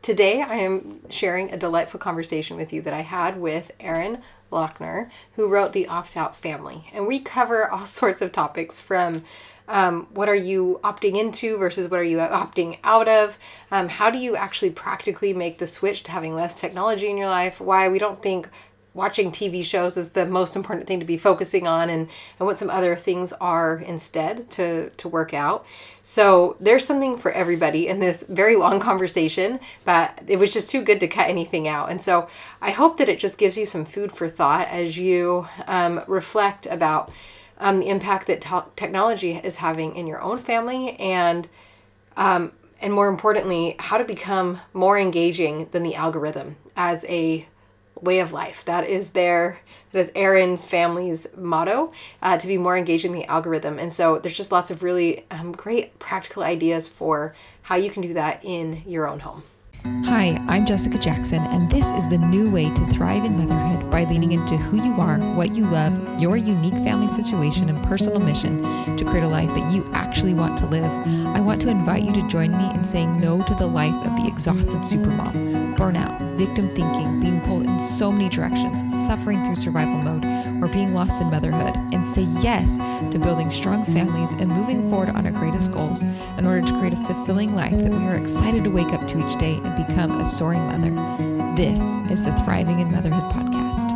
Today, I am sharing a delightful conversation with you that I had with Erin Loechner, who wrote The Opt-Out Family. And we cover all sorts of topics from what are you opting into versus what are you opting out of? How do you actually practically make the switch to having less technology in your life? Why we don't think watching TV shows is the most important thing to be focusing on, and what some other things are instead to work out. So there's something for everybody in this very long conversation, but it was just too good to cut anything out. And so I hope that it just gives you some food for thought as you reflect about the impact that technology is having in your own family, and more importantly, how to become more engaging than the algorithm as a way of life. That is Erin's family's motto, to be more engaged in the algorithm. And so there's just lots of really great practical ideas for how you can do that in your own home. Hi, I'm Jessica Jackson, and this is the new way to thrive in motherhood by leaning into who you are, what you love, your unique family situation and personal mission to create a life that you actually want to live. I want to invite you to join me in saying no to the life of the exhausted supermom, burnout, victim thinking, being pulled in so many directions, suffering through survival mode, or being lost in motherhood, and say yes to building strong families and moving forward on our greatest goals in order to create a fulfilling life that we are excited to wake up to each day and become a soaring mother. This is the Thriving in Motherhood podcast.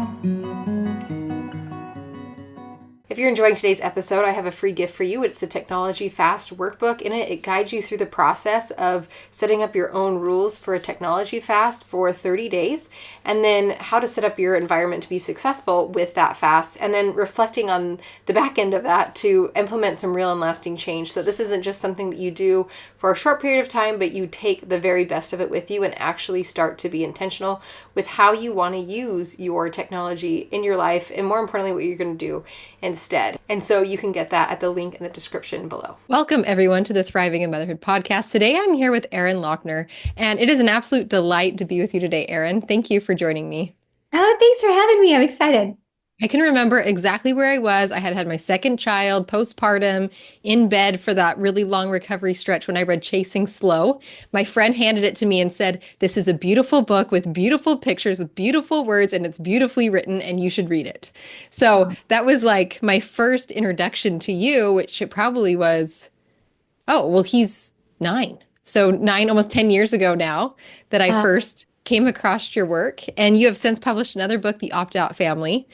If you're enjoying today's episode, I have a free gift for you. It's the Technology Fast workbook. In it, it guides you through the process of setting up your own rules for a technology fast for 30 days, and then how to set up your environment to be successful with that fast, and then reflecting on the back end of that to implement some real and lasting change. So this isn't just something that you do for a short period of time, but you take the very best of it with you and actually start to be intentional with how you want to use your technology in your life, and more importantly, what you're going to do instead. And so you can get that at the link in the description below. Welcome everyone to the Thriving in Motherhood podcast. Today I'm here with Erin Loechner, and it is an absolute delight to be with you today, Erin. Thank you for joining me. Oh, thanks for having me. I'm excited. I can remember exactly where I was. I had my second child postpartum in bed for that really long recovery stretch when I read Chasing Slow. My friend handed it to me and said, "This is a beautiful book with beautiful pictures, with beautiful words, and it's beautifully written, and you should read it." So that was like my first introduction to you, which it probably was, oh, well, he's 9. So 9, almost 10 years ago now that I first came across your work. And you have since published another book, The Opt-Out Family.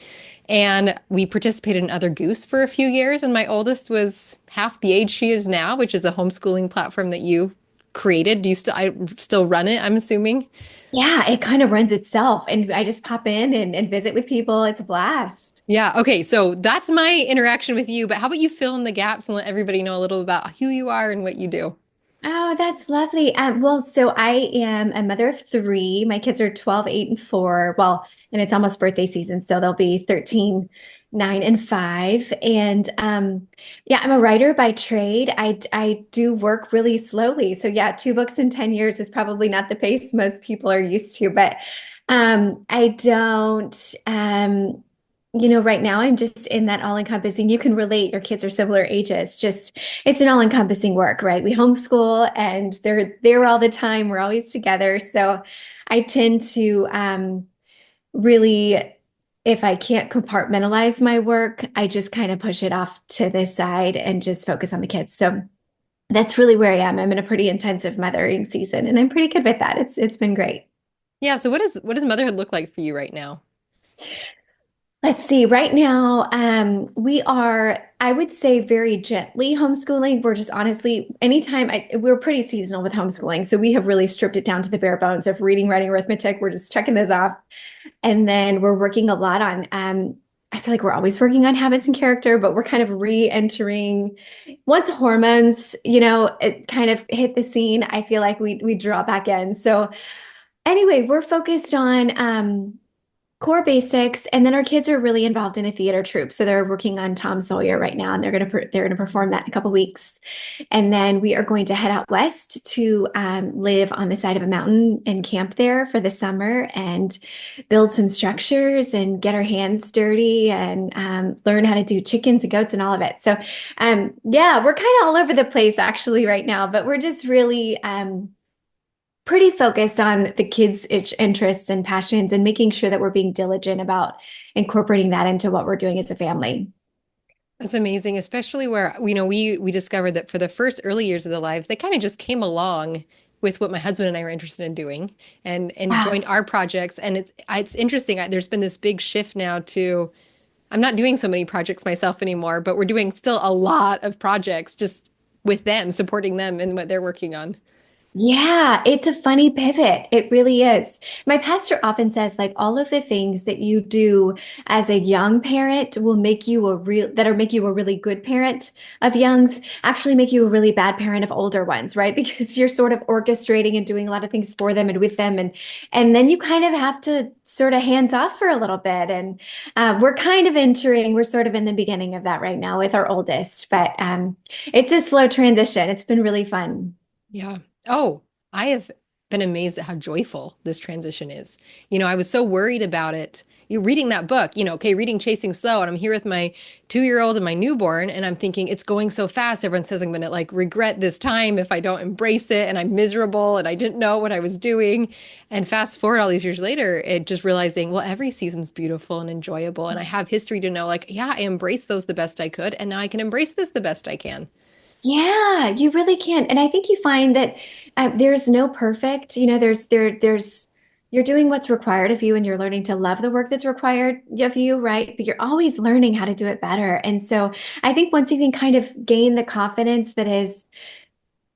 And we participated in Other Goose for a few years. And my oldest was half the age she is now, which is a homeschooling platform that you created. Do you still run it, I'm assuming? Yeah, it kind of runs itself. And I just pop in and visit with people. It's a blast. Yeah. Okay. So that's my interaction with you. But how about you fill in the gaps and let everybody know a little about who you are and what you do? Oh, that's lovely. Well, so I am a mother of 3. My kids are 12, 8, and 4. Well, and it's almost birthday season, so they'll be 13, 9, and 5. And yeah, I'm a writer by trade. I do work really slowly. So yeah, 2 books in 10 years is probably not the pace most people are used to, but I don't right now I'm just in that all-encompassing, you can relate, your kids are similar ages, just it's an all-encompassing work, right? We homeschool and they're there all the time. We're always together. So I tend to really, if I can't compartmentalize my work, I just kind of push it off to the side and just focus on the kids. So that's really where I am. I'm in a pretty intensive mothering season, and I'm pretty good with that. It's been great. Yeah. So what does motherhood look like for you right now? Let's see. Right now, we are, I would say, very gently homeschooling. We're just honestly, we're pretty seasonal with homeschooling. So we have really stripped it down to the bare bones of reading, writing, arithmetic. We're just checking those off. And then we're working a lot on, I feel like we're always working on habits and character, but we're kind of re-entering once hormones, it kind of hit the scene. I feel like we draw back in. So anyway, we're focused on, core basics, and then our kids are really involved in a theater troupe, so they're working on Tom Sawyer right now, and they're gonna perform that in a couple weeks, and then we are going to head out west to live on the side of a mountain and camp there for the summer and build some structures and get our hands dirty and learn how to do chickens and goats and all of it. So yeah, we're kind of all over the place actually right now, but we're just really pretty focused on the kids' interests and passions and making sure that we're being diligent about incorporating that into what we're doing as a family. That's amazing, especially where, we discovered that for the first early years of their lives, they kind of just came along with what my husband and I were interested in doing and Yeah. joined our projects. And it's interesting. There's been this big shift now to I'm not doing so many projects myself anymore, but we're doing still a lot of projects just with them, supporting them in what they're working on. Yeah, it's a funny pivot. It really is. My pastor often says, like, all of the things that you do as a young parent will make you that'll make you a really good parent of youngs, actually make you a really bad parent of older ones, right? Because you're sort of orchestrating and doing a lot of things for them and with them, and then you kind of have to sort of hands off for a little bit. And we're sort of in the beginning of that right now with our oldest, but it's a slow transition. It's been really fun. Yeah. Oh, I have been amazed at how joyful this transition is. I was so worried about it. You reading that book, okay, reading Chasing Slow, and I'm here with my 2-year-old and my newborn, and I'm thinking it's going so fast. Everyone says I'm going to like regret this time if I don't embrace it, and I'm miserable, and I didn't know what I was doing. And fast forward all these years later, it just realizing, well, every season's beautiful and enjoyable, and I have history to know, like, yeah, I embraced those the best I could, and now I can embrace this the best I can. Yeah, you really can. And I think you find that there's no perfect, you're doing what's required of you and you're learning to love the work that's required of you, right? But you're always learning how to do it better. And so I think once you can kind of gain the confidence that is,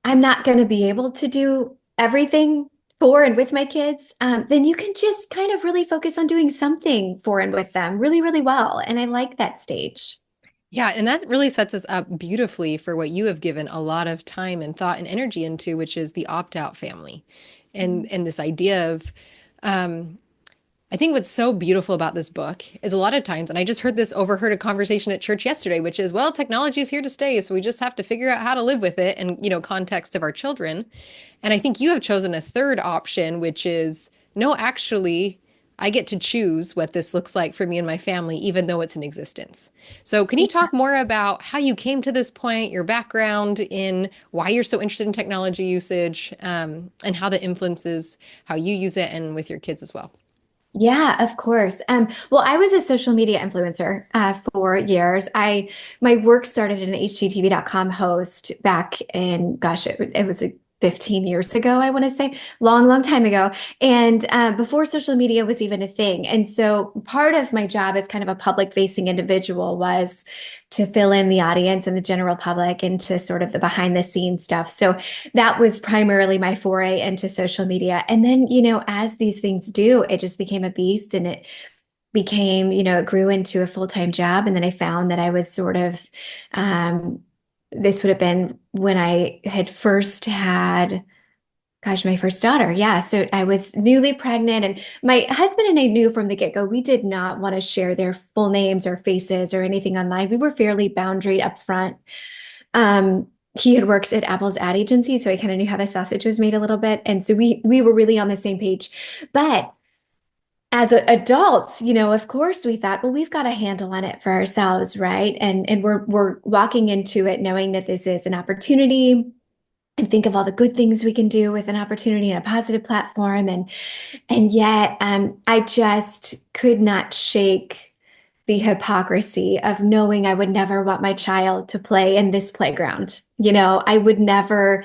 I'm not going to be able to do everything for and with my kids, then you can just kind of really focus on doing something for and with them really, really well. And I like that stage. Yeah, and that really sets us up beautifully for what you have given a lot of time and thought and energy into, which is the opt-out family. And this idea of I think what's so beautiful about this book is a lot of times, and I just overheard a conversation at church yesterday, which is, well, technology is here to stay, so we just have to figure out how to live with it and, context of our children. And I think you have chosen a third option, which is, no, actually, I get to choose what this looks like for me and my family, even though it's in existence. So, can you talk more about how you came to this point, your background in why you're so interested in technology usage, and how that influences how you use it and with your kids as well? Yeah, of course. Well, I was a social media influencer for years. My work started as an HGTV.com host back in, gosh, it was 15 years ago, I want to say, long, long time ago. And before social media was even a thing. And so part of my job as kind of a public facing individual was to fill in the audience and the general public into sort of the behind the scenes stuff. So that was primarily my foray into social media. And then, as these things do, it just became a beast and it became, it grew into a full-time job. And then I found that I was sort of, this would have been when I had first had, gosh, my first daughter. Yeah. So I was newly pregnant, and my husband and I knew from the get-go we did not want to share their full names or faces or anything online. We were fairly boundaried up front. He had worked at Apple's ad agency, so I kind of knew how the sausage was made a little bit. And so we were really on the same page. But as adults, of course we thought, well, we've got a handle on it for ourselves, right? And we're walking into it knowing that this is an opportunity and think of all the good things we can do with an opportunity and a positive platform. And yet I just could not shake the hypocrisy of knowing I would never want my child to play in this playground. I would never,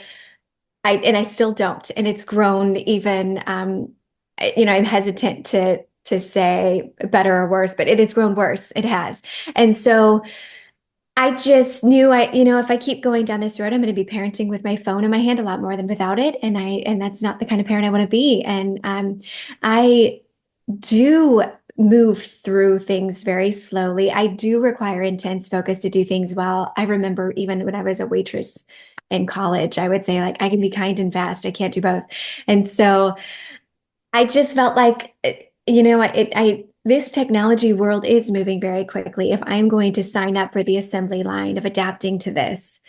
and I still don't. And it's grown even, I'm hesitant to say better or worse, but it has grown worse. It has. And so I just knew if I keep going down this road, I'm going to be parenting with my phone in my hand a lot more than without it. And that's not the kind of parent I want to be. And I do move through things very slowly. I do require intense focus to do things well. I remember even when I was a waitress in college, I would say, like, I can be kind and fast. I can't do both. And so I just felt like, this technology world is moving very quickly. If I'm going to sign up for the assembly line of adapting to this,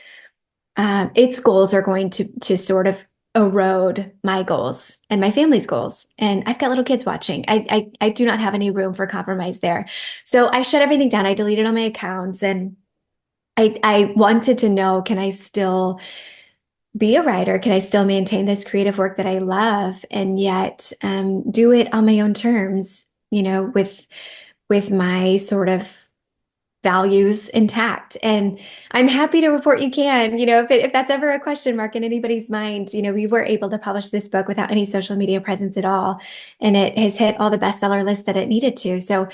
its goals are going to sort of erode my goals and my family's goals. And I've got little kids watching. I do not have any room for compromise there. So I shut everything down. I deleted all my accounts, and I wanted to know, can I still be a writer? Can I still maintain this creative work that I love and yet do it on my own terms, with my sort of values intact? And I'm happy to report you can, if that's ever a question mark in anybody's mind, we were able to publish this book without any social media presence at all. And it has hit all the bestseller lists that it needed to. So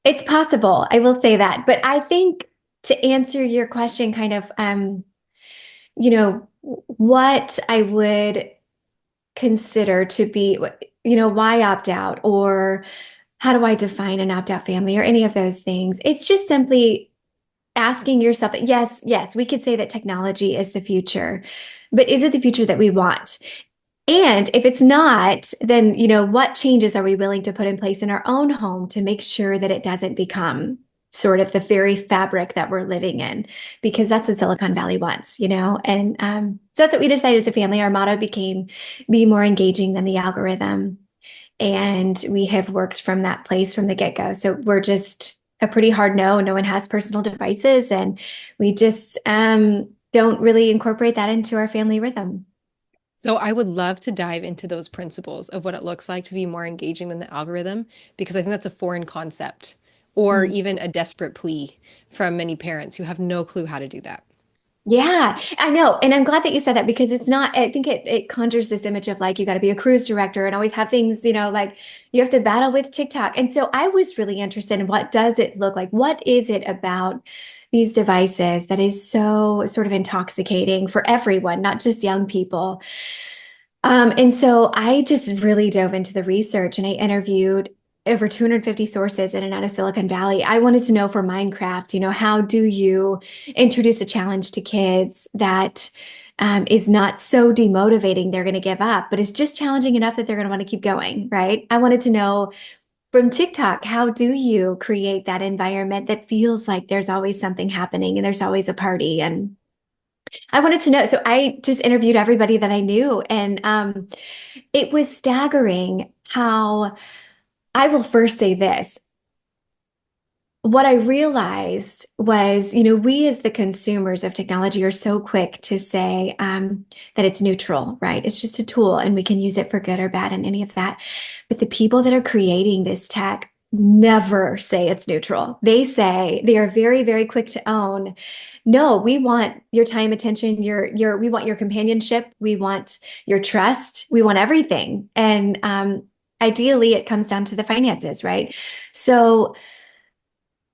it's possible, I will say that. But I think to answer your question, kind of, what I would consider to be, why opt out, or how do I define an opt out family, or any of those things? It's just simply asking yourself, yes, we could say that technology is the future, but is it the future that we want? And if it's not, then, what changes are we willing to put in place in our own home to make sure that it doesn't become sort of the very fabric that we're living in? Because that's what Silicon Valley wants, And so that's what we decided as a family. Our motto became be more engaging than the algorithm. And we have worked from that place from the get-go. So we're just a pretty hard no. No one has personal devices. And we just don't really incorporate that into our family rhythm. So I would love to dive into those principles of what it looks like to be more engaging than the algorithm, because I think that's a foreign concept or Mm. even a desperate plea from many parents who have no clue how to do that. Yeah, I know. And I'm glad that you said that because it's not, I think it conjures this image of like, you got to be a cruise director and always have things, like you have to battle with TikTok. And so I was really interested in what does it look like? What is it about these devices that is so sort of intoxicating for everyone, not just young people? And so I just really dove into the research and I interviewed over 250 sources in and out of Silicon Valley. I wanted to know for Minecraft, how do you introduce a challenge to kids that is not so demotivating they're going to give up, but is just challenging enough that they're going to want to keep going, right? I wanted to know from TikTok, how do you create that environment that feels like there's always something happening and there's always a party? And I wanted to know. So I just interviewed everybody that I knew, and it was staggering how I will first say this. What I realized was, we as the consumers of technology are so quick to say that it's neutral, right? It's just a tool and we can use it for good or bad and any of that. But the people that are creating this tech never say it's neutral. They say they are very, very quick to own. No, we want your time, attention, we want your companionship, we want your trust, we want everything. And ideally, it comes down to the finances, right? So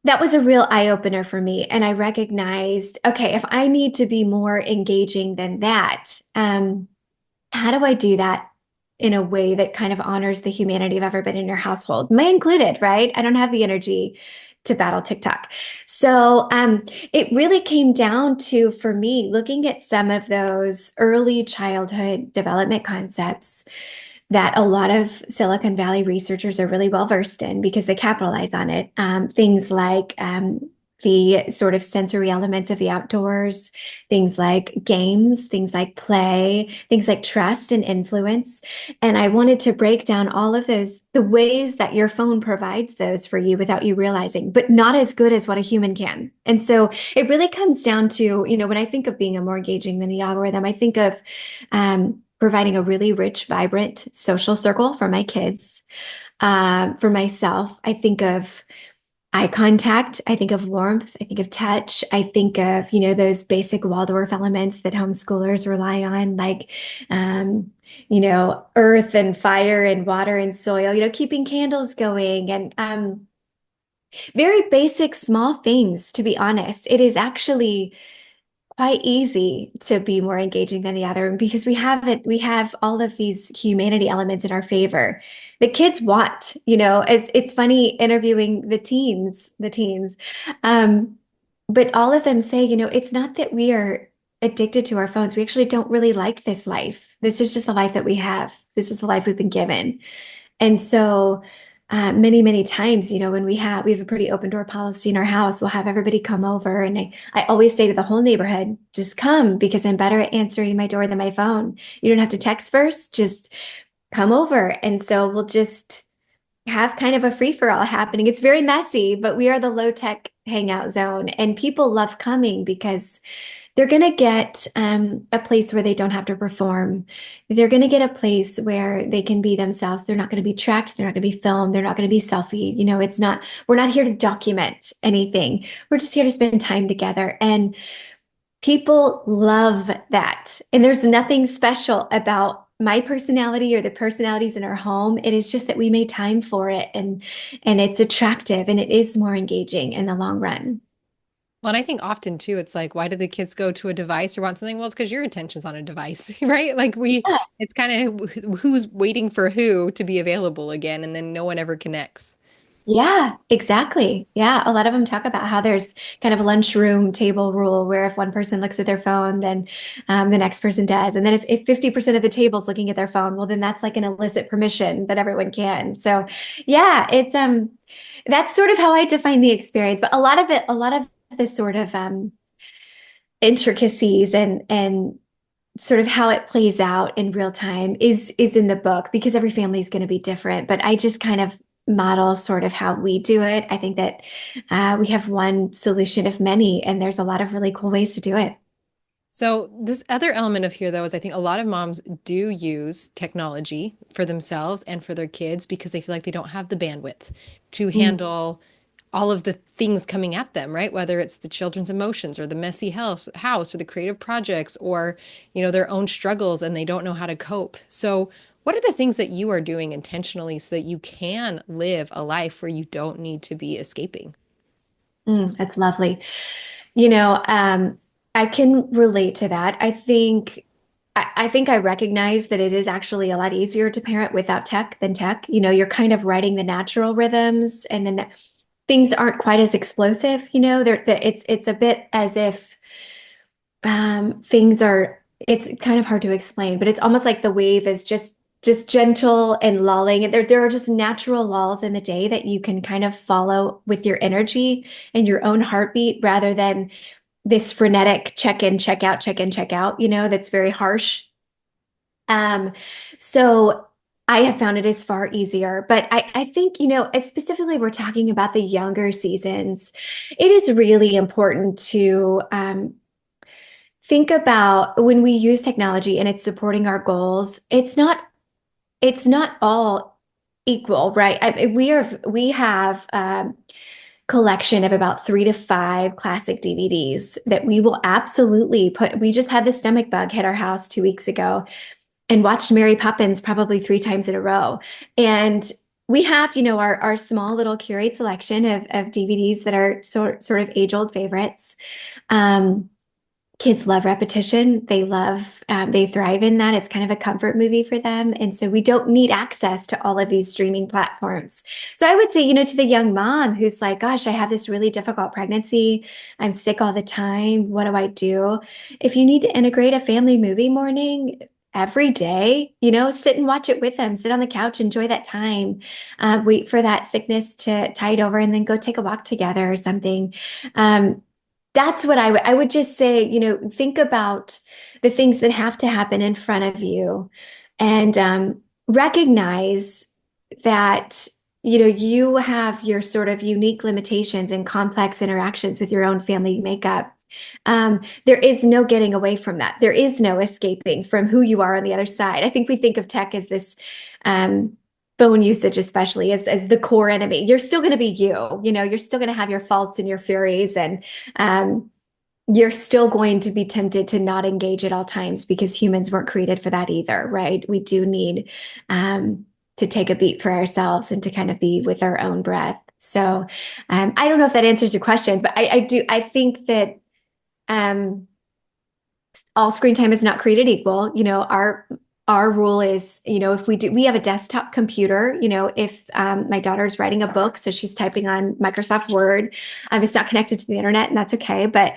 that was a real eye opener for me. And I recognized, okay, if I need to be more engaging than that, how do I do that in a way that kind of honors the humanity of everybody in your household, me included, right? I don't have the energy to battle TikTok. So it really came down to, for me, looking at some of those early childhood development concepts that a lot of Silicon Valley researchers are really well versed in because they capitalize on it. Things like the sort of sensory elements of the outdoors, things like games, things like play, things like trust and influence. And I wanted to break down all of those, the ways that your phone provides those for you without you realizing, but not as good as what a human can. And so it really comes down to, when I think of being a more engaging than the algorithm, I think of providing a really rich, vibrant social circle for my kids. For myself, I think of eye contact. I think of warmth. I think of touch. I think of, those basic Waldorf elements that homeschoolers rely on, like, earth and fire and water and soil, keeping candles going and very basic, small things, to be honest. It is actually quite easy to be more engaging than the other because we have all of these humanity elements in our favor. The kids want, it's funny interviewing the teens. Um, but all of them say, it's not that we are addicted to our phones. We actually don't really like this life. This is just the life that we have. This is the life we've been given. And so many, many times, when we have a pretty open door policy in our house, we'll have everybody come over. And I always say to the whole neighborhood, just come because I'm better at answering my door than my phone. You don't have to text first, just come over. And so we'll just have kind of a free for all happening. It's very messy, but we are the low tech hangout zone and people love coming because they're going to get a place where they don't have to perform. They're going to get a place where they can be themselves. They're not going to be tracked. They're not going to be filmed. They're not going to be selfie. We're not here to document anything. We're just here to spend time together. And people love that. And there's nothing special about my personality or the personalities in our home. It is just that we made time for it, and it's attractive and it is more engaging in the long run. Well, and I think often too, it's like, why do the kids go to a device or want something? Well, it's because your attention's on a device, right? Like it's kind of who's waiting for who to be available again, and then no one ever connects. Yeah, exactly. Yeah, a lot of them talk about how there's kind of a lunchroom table rule where if one person looks at their phone, then the next person does. And then if 50% of the table's looking at their phone, well, then that's like an illicit permission that everyone can. So yeah, it's that's sort of how I define the experience. But a lot of the sort of intricacies and sort of how it plays out in real time is in the book because every family is going to be different. But I just kind of model sort of how we do it. I think that we have one solution of many, and there's a lot of really cool ways to do it. So this other element of here, though, is I think a lot of moms do use technology for themselves and for their kids because they feel like they don't have the bandwidth to Mm. handle all of the things coming at them, right? Whether it's the children's emotions or the messy house or the creative projects or, their own struggles and they don't know how to cope. So what are the things that you are doing intentionally so that you can live a life where you don't need to be escaping? That's lovely. You know, I can relate to that. I think I recognize that it is actually a lot easier to parent without tech than tech. You're kind of writing the natural rhythms, and then things aren't quite as explosive. It's a bit as if things are. It's kind of hard to explain, but it's almost like the wave is just gentle and lulling. And there are just natural lulls in the day that you can kind of follow with your energy and your own heartbeat rather than this frenetic check in, check out, check in, check out, that's very harsh. Um, so I have found it is far easier, but I think, specifically we're talking about the younger seasons. It is really important to think about when we use technology and it's supporting our goals. It's not all equal, right? We have collection of about 3 to 5 classic DVDs that we will absolutely put. We just had the stomach bug hit our house 2 weeks ago and watched Mary Poppins probably 3 times in a row. And we have, our small little curate selection of DVDs that are sort of age old favorites. Um, Kids love repetition. They thrive in that. It's kind of a comfort movie for them. And so we don't need access to all of these streaming platforms. So I would say, to the young mom who's like, gosh, I have this really difficult pregnancy. I'm sick all the time. What do I do? If you need to integrate a family movie morning every day, sit and watch it with them, sit on the couch, enjoy that time, wait for that sickness to tide over and then go take a walk together or something. That's what I would just say, think about the things that have to happen in front of you and recognize that, you have your sort of unique limitations and complex interactions with your own family makeup. There is no getting away from that. There is no escaping from who you are on the other side. I think we think of tech as this phone usage, especially as the core enemy. You're still going to be you're still going to have your faults and your furies, and you're still going to be tempted to not engage at all times because humans weren't created for that either, right? We do need to take a beat for ourselves and to kind of be with our own breath. So I don't know if that answers your questions, but I think that all screen time is not created equal. Our rule is, if we have a desktop computer, if my daughter's writing a book, so she's typing on Microsoft Word, it's not connected to the internet, and that's okay. But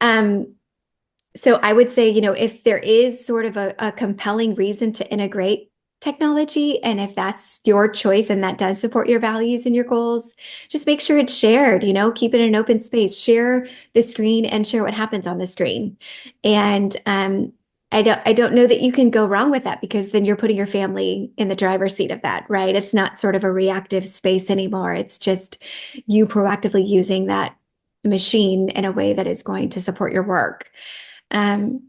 so I would say, if there is sort of a compelling reason to integrate technology, and if that's your choice and that does support your values and your goals, just make sure it's shared, keep it in an open space, share the screen and share what happens on the screen. And I don't know that you can go wrong with that because then you're putting your family in the driver's seat of that, right? It's not sort of a reactive space anymore. It's just you proactively using that machine in a way that is going to support your work. Um,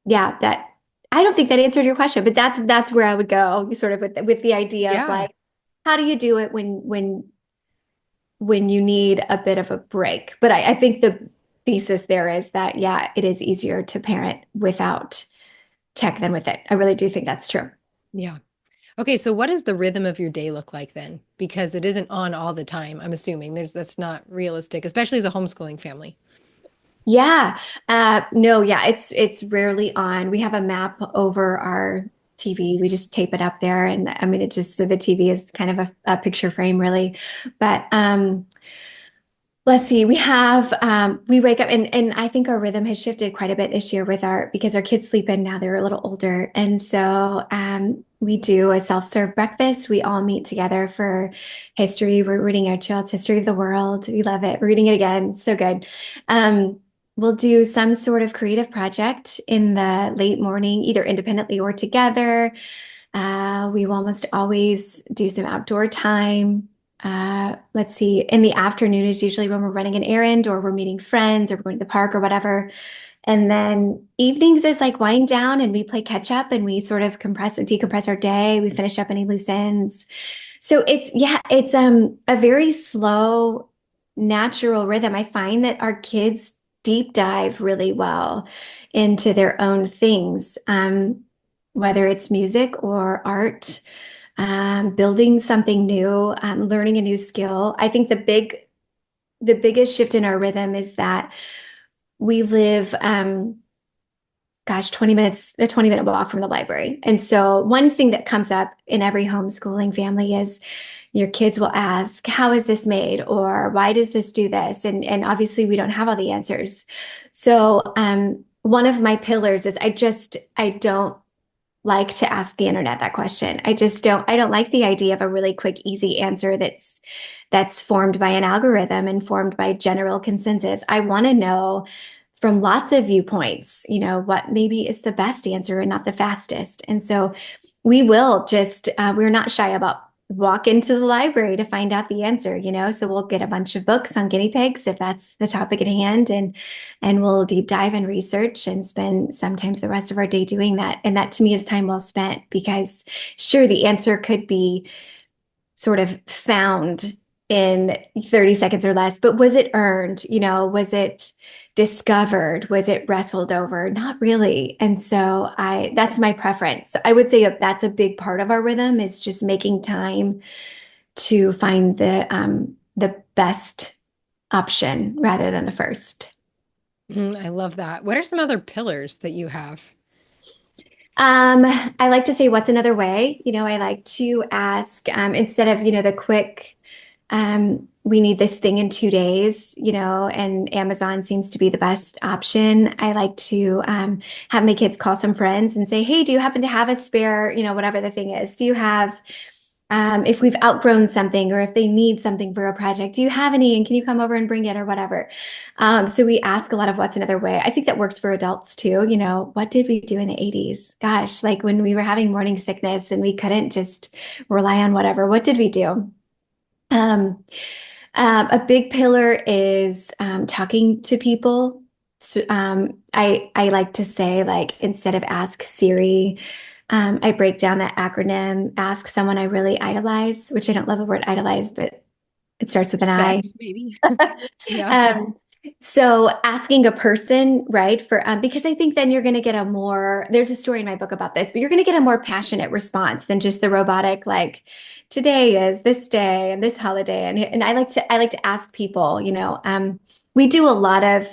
yeah, that I don't think that answered your question, but that's where I would go, sort of with the idea of Yeah. like, how do you do it when you need a bit of a break? But I think the thesis there is that, yeah, it is easier to parent without tech than with it. I really do think that's true. Yeah. Okay, so what does the rhythm of your day look like then? Because it isn't on all the time, I'm assuming. That's not realistic, especially as a homeschooling family. Yeah. No, yeah, it's rarely on. We have a map over our TV. We just tape it up there. And I mean, it just so the TV is kind of a picture frame, really. But let's see, we wake up and I think our rhythm has shifted quite a bit this year with our because our kids sleep in now, they're a little older. And so we do a self-serve breakfast. We all meet together for history. We're reading our child's history of the world. We love it. We're reading it again. So good. Um, we'll do some sort of creative project in the late morning, either independently or together. We will almost always do some outdoor time. Let's see, in the afternoon is usually when we're running an errand or we're meeting friends or we're going to the park or whatever. And then evenings is like wind down and we play catch up and we sort of compress and decompress our day. We finish up any loose ends. So it's a very slow, natural rhythm. I find that our kids deep dive really well into their own things, whether it's music or art, building something new, learning a new skill. I think the biggest shift in our rhythm is that we live, gosh, 20 minutes, a 20-minute walk from the library. And so one thing that comes up in every homeschooling family is your kids will ask, how is this made? Or why does this do this? And obviously we don't have all the answers. So one of my pillars is I don't like to ask the internet that question. I don't like the idea of a really quick, easy answer that's formed by an algorithm and formed by general consensus. I want to know from lots of viewpoints, what maybe is the best answer and not the fastest. And so we will we're not shy about walk into the library to find out the answer, so we'll get a bunch of books on guinea pigs if that's the topic at hand, and we'll deep dive and research and spend sometimes the rest of our day doing that. And that to me is time well spent because sure, the answer could be sort of found in 30 seconds or less, but was it earned? Was it discovered? Was it wrestled over? Not really. And so that's my preference. So I would say that's a big part of our rhythm is just making time to find the best option rather than the first. I love that. What are some other pillars that you have? I like to say, what's another way? I like to ask instead of, the quick, we need this thing in 2 days, and Amazon seems to be the best option. I like to have my kids call some friends and say, hey, do you happen to have a spare, whatever the thing is? Do you have, if we've outgrown something or if they need something for a project, do you have any and can you come over and bring it or whatever? So we ask a lot of what's another way. I think that works for adults too. What did we do in the 80s? Gosh, like when we were having morning sickness and we couldn't just rely on whatever, what did we do? A big pillar is talking to people. So, I like to say, like, instead of ask Siri, I break down that acronym, ask someone I really idolize, which I don't love the word idolize, but it starts with an I. Respect, maybe. Yeah. Um, so asking a person, right, for because I think then you're going to get there's a story in my book about this, but you're going to get a more passionate response than just the robotic, like today is this day and this holiday. And I like to ask people, we do a lot of,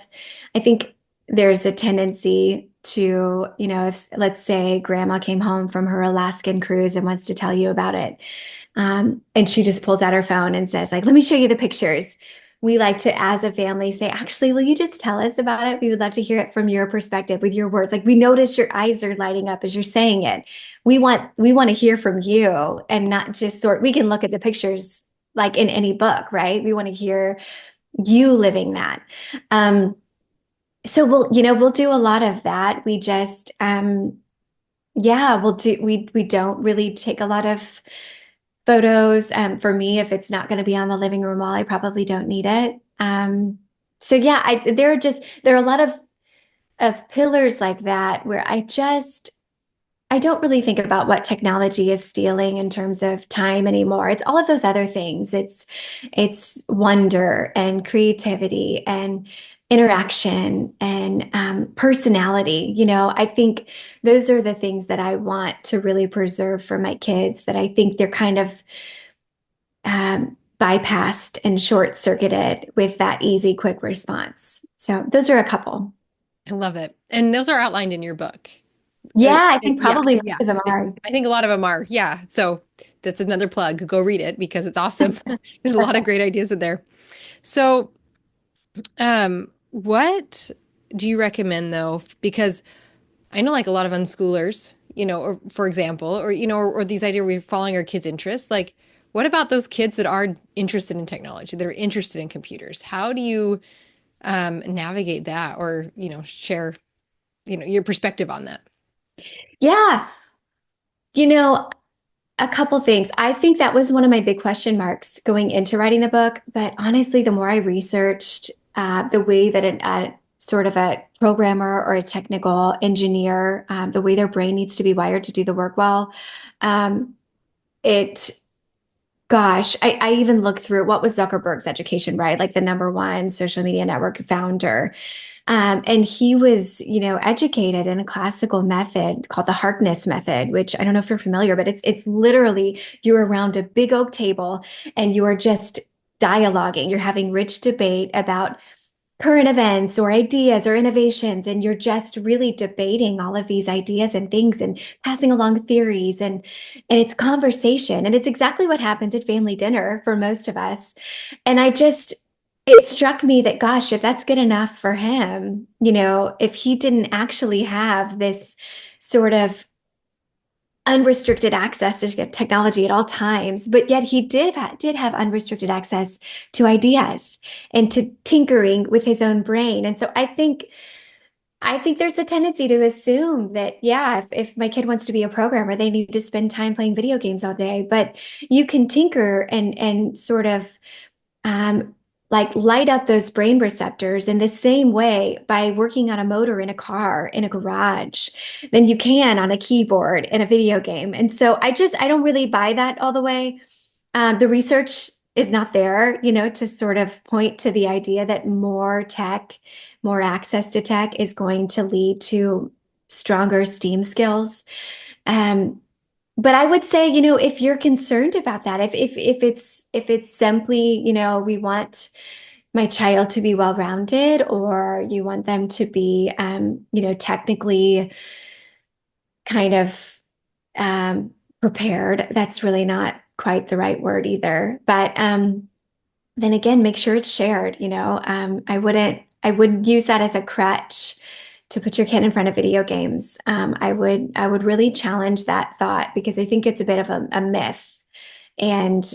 I think there's a tendency to, if let's say grandma came home from her Alaskan cruise and wants to tell you about it. And she just pulls out her phone and says, like, let me show you the pictures. We like to, as a family, say, actually, will you just tell us about it? We would love to hear it from your perspective with your words. Like we notice your eyes are lighting up as you're saying it. We want to hear from you and not just we can look at the pictures like in any book, right? We want to hear you living that. So we'll do a lot of that. We just, yeah, we don't really take a lot of photos. For me, if it's not going to be on the living room wall, I probably don't need it. So yeah, there are a lot of of pillars like that where I don't really think about what technology is stealing in terms of time anymore. It's all of those other things. It's wonder and creativity and interaction and personality. I think those are the things that I want to really preserve for my kids. That I think they're kind of bypassed and short circuited with that easy, quick response. So those are a couple. I love it. And those are outlined in your book. Yeah, I think Yeah, probably yeah. most of them are. I think a lot of them are. Yeah. So that's another plug. Go read it because it's awesome. There's a lot of great ideas in there. So, what do you recommend though? Because I know like a lot of unschoolers, or for example, or these ideas we're following our kids' interests. Like, what about those kids that are interested in technology, that are interested in computers? How do you navigate that or, share, your perspective on that? Yeah, you know, a couple things. I think that was one of my big question marks going into writing the book. But honestly, the more I researched the way that sort of a programmer or a technical engineer, the way their brain needs to be wired to do the work well, um, it, gosh, I even looked through what was Zuckerberg's education, right? Like the number one social media network founder. And he was, educated in a classical method called the Harkness method, which I don't know if you're familiar, but it's literally you're around a big oak table and you are just dialoguing. You're having rich debate about current events or ideas or innovations, and you're just really debating all of these ideas and things and passing along theories and it's conversation. And it's exactly what happens at family dinner for most of us. And it struck me that, gosh, if that's good enough for him, if he didn't actually have this sort of unrestricted access to technology at all times, but yet he did have unrestricted access to ideas and to tinkering with his own brain. And so I think there's a tendency to assume that, yeah, if my kid wants to be a programmer, they need to spend time playing video games all day. But you can tinker and sort of um, like light up those brain receptors in the same way by working on a motor in a car in a garage than you can on a keyboard in a video game. And so I don't really buy that all the way. The research is not there, to sort of point to the idea that more tech, more access to tech is going to lead to stronger STEAM skills. Um, but I would say, if you're concerned about that, if it's simply, we want my child to be well-rounded, or you want them to be, technically kind of prepared, that's really not quite the right word either. But then again, make sure it's shared. I wouldn't use that as a crutch to put your kid in front of video games. I would really challenge that thought because I think it's a bit of a myth. And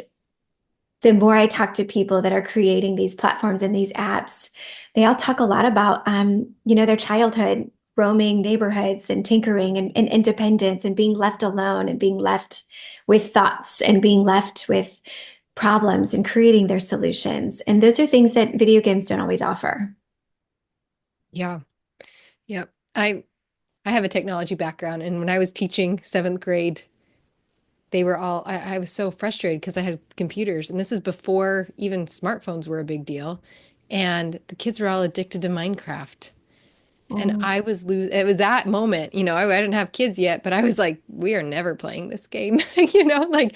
the more I talk to people that are creating these platforms and these apps, they all talk a lot about, their childhood, roaming neighborhoods and tinkering and independence and being left alone and being left with thoughts and being left with problems and creating their solutions. And those are things that video games don't always offer. Yeah. Yep. I have a technology background, and when I was teaching seventh grade, they were all, I was so frustrated because I had computers, and this is before even smartphones were a big deal. And the kids were all addicted to Minecraft. And Mm. I was losing, it was that moment, I didn't have kids yet, but I was like, we are never playing this game. Like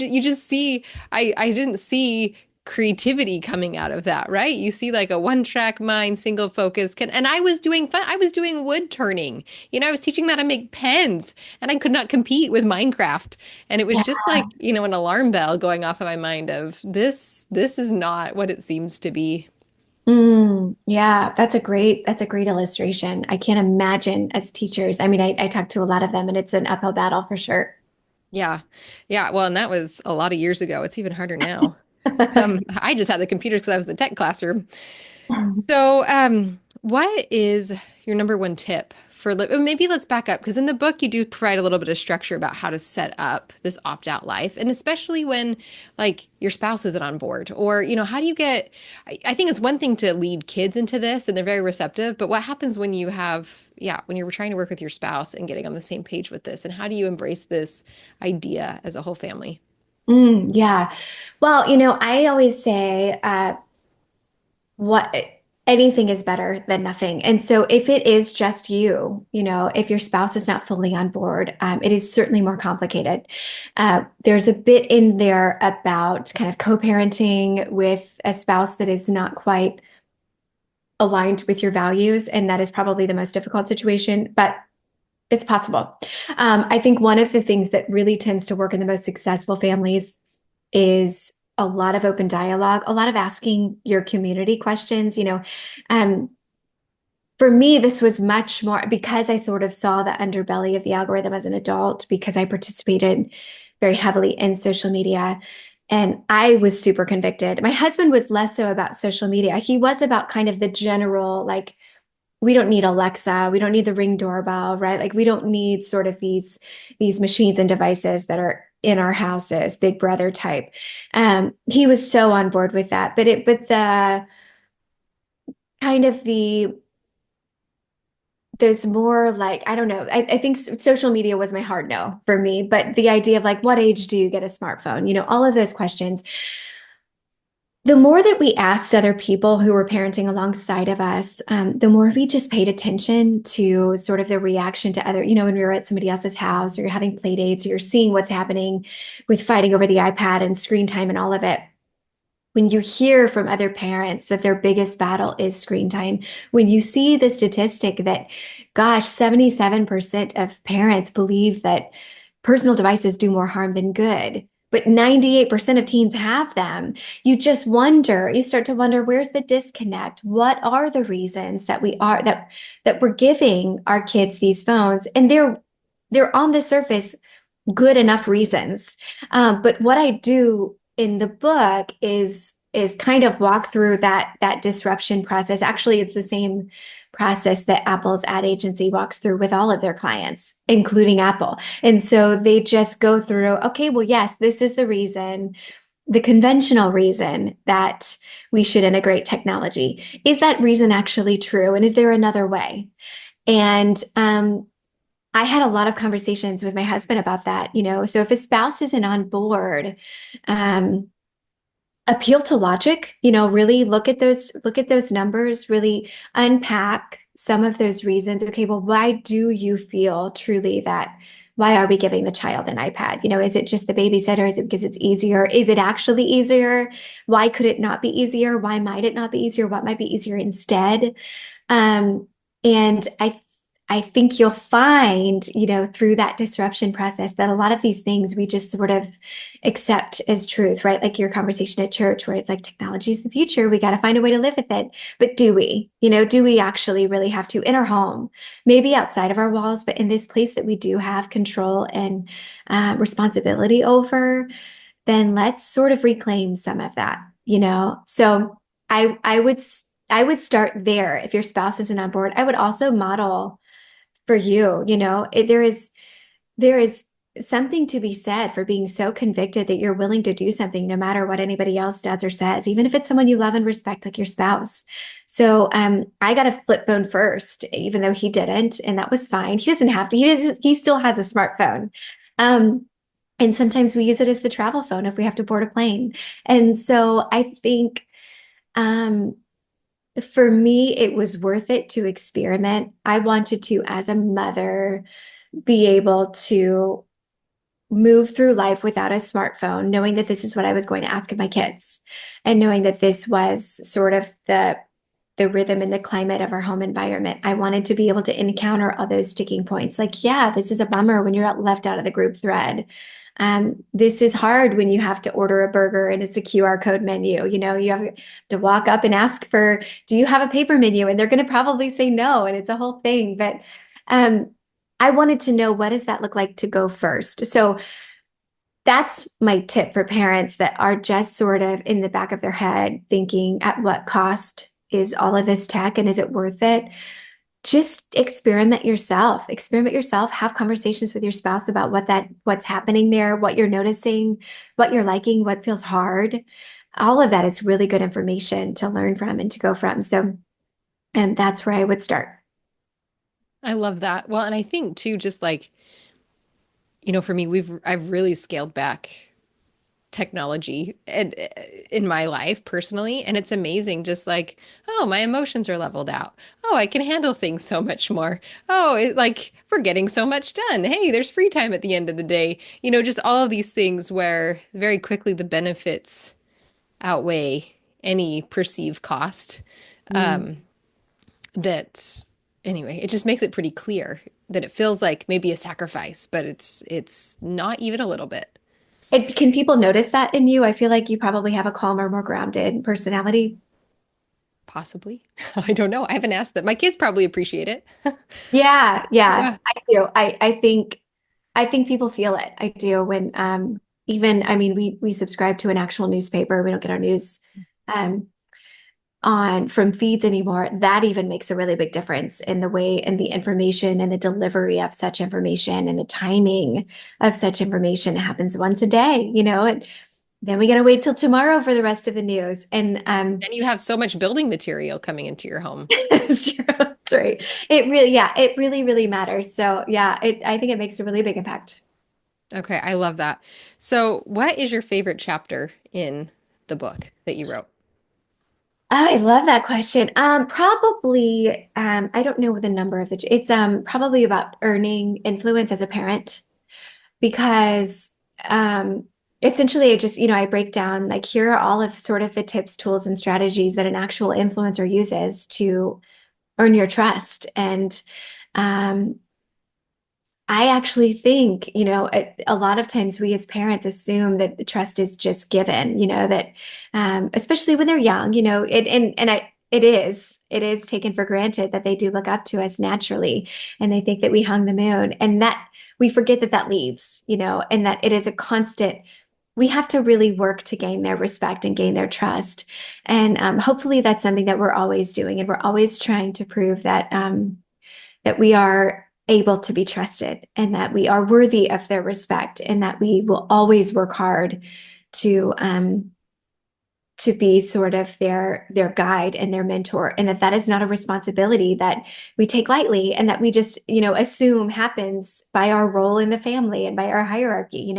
you just see, I didn't see creativity coming out of that, right? You see like a one track mind, single focus and I was doing fun. I was doing wood turning, I was teaching them how to make pens and I could not compete with Minecraft. And it was Yeah. just like, an alarm bell going off in my mind of this is not what it seems to be. Yeah, that's a great illustration. I can't imagine as teachers. I mean, I talk to a lot of them and it's an uphill battle for sure. Yeah. Yeah. Well, and that was a lot of years ago. It's even harder now. I just had the computers because I was in the tech classroom. So, what is your number one tip maybe let's back up because in the book you do provide a little bit of structure about how to set up this opt-out life, and especially when like your spouse isn't on board, or how do you get I think it's one thing to lead kids into this and they're very receptive, but what happens when you have when you're trying to work with your spouse and getting on the same page with this, and how do you embrace this idea as a whole family? Yeah. Well, I always say, what anything is better than nothing. And so if it is just you, if your spouse is not fully on board, it is certainly more complicated. There's a bit in there about kind of co-parenting with a spouse that is not quite aligned with your values, and that is probably the most difficult situation, but it's possible. I think one of the things that really tends to work in the most successful families is a lot of open dialogue, a lot of asking your community questions. Um, for me, this was much more because I sort of saw the underbelly of the algorithm as an adult, because I participated very heavily in social media. And I was super convicted. My husband was less so about social media. He was about kind of the general, like, we don't need Alexa, we don't need the Ring doorbell, right? Like we don't need sort of these machines and devices that are in our houses, Big Brother type. He was so on board with that, but the kind of those more like, I don't know. I think social media was my hard no for me, but the idea of like, what age do you get a smartphone? All of those questions. The more that we asked other people who were parenting alongside of us, the more we just paid attention to sort of the reaction to other, when we were at somebody else's house or you're having play dates or you're seeing what's happening with fighting over the iPad and screen time and all of it. When you hear from other parents that their biggest battle is screen time, when you see the statistic that, gosh, 77% of parents believe that personal devices do more harm than good, but 98% of teens have them, you start to wonder, where's the disconnect? What are the reasons that we're giving our kids these phones? And they're on the surface good enough reasons. But what I do in the book is kind of walk through that disruption process. Actually, it's the same process that Apple's ad agency walks through with all of their clients, including Apple. And so they just go through, okay, well, yes, this is the reason, the conventional reason that we should integrate technology. Is that reason actually true? And is there another way? And I had a lot of conversations with my husband about that, So if a spouse isn't on board, appeal to logic, really look at those numbers, really unpack some of those reasons. Okay, well, why do you feel truly that? Why are we giving the child an iPad? Is it just the babysitter? Is it because it's easier? Is it actually easier? Why could it not be easier? Why might it not be easier? What might be easier instead? And I think you'll find, through that disruption process that a lot of these things we just sort of accept as truth, right? Like your conversation at church where it's like, technology is the future. We got to find a way to live with it. But do we, do we actually really have to in our home, maybe outside of our walls, but in this place that we do have control and responsibility over, then let's sort of reclaim some of that, So I would start there. If your spouse isn't on board, I would also model for you, there is something to be said for being so convicted that you're willing to do something no matter what anybody else does or says, even if it's someone you love and respect, like your spouse. So I got a flip phone first, even though he didn't, and that was fine. He doesn't have to. He still has a smartphone. And sometimes we use it as the travel phone if we have to board a plane. And so I think for me, it was worth it to experiment. I wanted to, as a mother, be able to move through life without a smartphone, knowing that this is what I was going to ask of my kids, and knowing that this was sort of the rhythm and the climate of our home environment. I wanted to be able to encounter all those sticking points. Like, yeah, this is a bummer when you're left out of the group thread. This is hard when you have to order a burger and it's a QR code menu. You have to walk up and ask for, do you have a paper menu? And they're going to probably say no. And it's a whole thing. But I wanted to know, what does that look like to go first? So that's my tip for parents that are just sort of in the back of their head thinking, at what cost is all of this tech and is it worth it? just experiment yourself, have conversations with your spouse about what's happening there, what you're noticing, what you're liking, what feels hard. All of that is really good information to learn from and to go from. So, and that's where I would start. I love that. Well, and I think too, just like, for me, I've really scaled back technology in my life personally, and it's amazing. Just like, oh, my emotions are leveled out. Oh, I can handle things so much more. Oh, like we're getting so much done. Hey, there's free time at the end of the day. Just all of these things where very quickly the benefits outweigh any perceived cost. Mm. That anyway, it just makes it pretty clear that it feels like maybe a sacrifice, but it's not even a little bit. Can people notice that in you? I feel like you probably have a calmer, more grounded personality. Possibly. I don't know. I haven't asked them. My kids probably appreciate it. Yeah, yeah, Yeah. I do. I think people feel it. I do when even I mean we subscribe to an actual newspaper. We don't get our news um on from feeds anymore. That even makes a really big difference in the way and the information and the delivery of such information and the timing of such information. It happens once a day, and then we gotta wait till tomorrow for the rest of the news. And And you have so much building material coming into your home. it's true. That's right. It really matters. So yeah, I think it makes a really big impact. Okay, I love that. So, what is your favorite chapter in the book that you wrote? I love that question. Probably, I don't know the number of it's probably about earning influence as a parent because essentially it just, I break down like here are all of sort of the tips, tools, and strategies that an actual influencer uses to earn your trust. And um I actually think, a lot of times we as parents assume that the trust is just given, that especially when they're young, it is taken for granted that they do look up to us naturally and they think that we hung the moon and that we forget that leaves, and that it is a constant. We have to really work to gain their respect and gain their trust. And hopefully that's something that we're always doing. And we're always trying to prove that we are able to be trusted and that we are worthy of their respect and that we will always work hard to be sort of their guide and their mentor and that is not a responsibility that we take lightly and that we just assume happens by our role in the family and by our hierarchy.